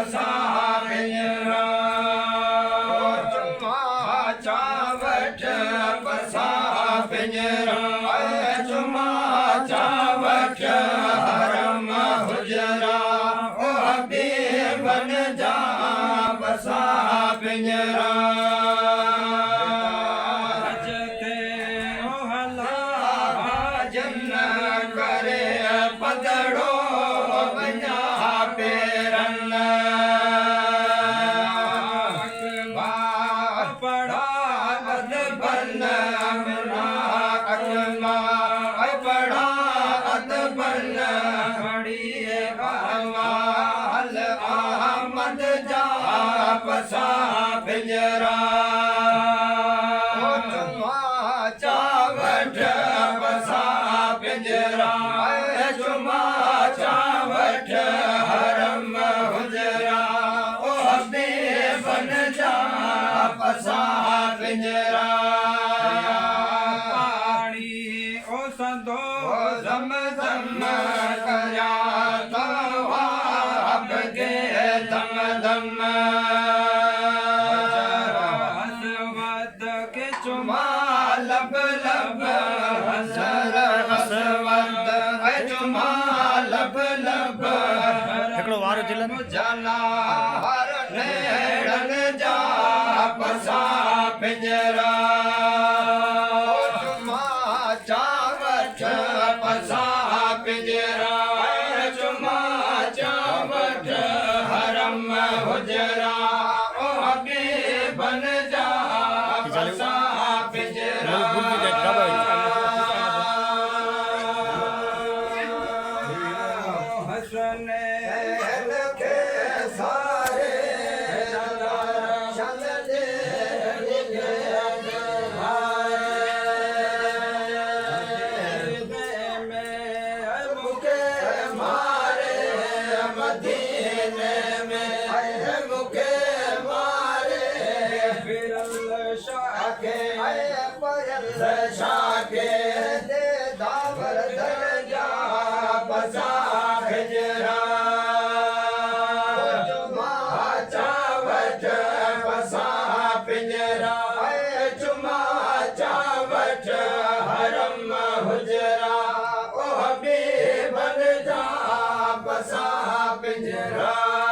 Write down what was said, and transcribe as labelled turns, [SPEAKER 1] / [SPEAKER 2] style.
[SPEAKER 1] पसा पिंजरा चुमा चावट पसा पिंजरा चुमा चावट हरम हुजरा ओ हबीब बन जा पसा पिंजरा पसा पिंजरा चुमा चावट पसा पिंजरा चुमा चावट हरम हुजरा ओ हबीब बन जा पसा पिंजरा पानी ओ संदो जम जम करया तवाब के दम दम चुमा लब लब हसर हसवत चुमा लब लब
[SPEAKER 2] हिकिड़ो वारो जिलन
[SPEAKER 1] जना हर नेड़न जा पसा पिंजरा चुमा चावट पसा पिंजरा चुमा चावट हरम हुजरा ओ हबीब बन जा पसा पिंजरा हसने लखे सारे चल दे मुके मारे मदीने में मुके मारे फिर शाके शाके दे दावर दर्जा पसा पिंजरा चुमा चावट पसा पिंजरा चुमा चावट हरम हुजरा ओ हबीब बन जा पसा पिंजरा